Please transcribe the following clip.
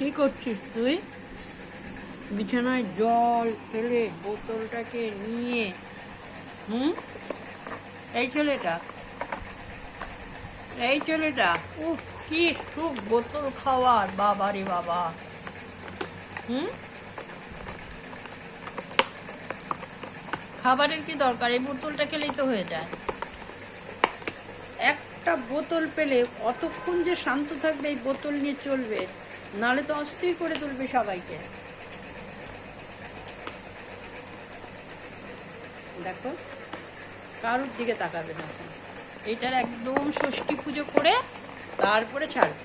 কি করছিস তুই? বিছানায় জল ফেলে বোতলটাকে নিয়ে এই ছেলেটা উফ, কি সুখ বোতল খাওয়ার, বাবা রে বাবা। খাবারের কি দরকার, এই বোতলটা খেলেই তো হয়ে যায়। একটা বোতল পেলে অতক্ষণ যে শান্ত থাকবে এই বোতল নিয়ে চলবে, নালে তো অস্থির করে তুলবে সবাইকে। দেখো, কারোর দিকে তাকাবে না, এইটার একদম ষষ্ঠী পুজো করে তারপরে ছাড়বে।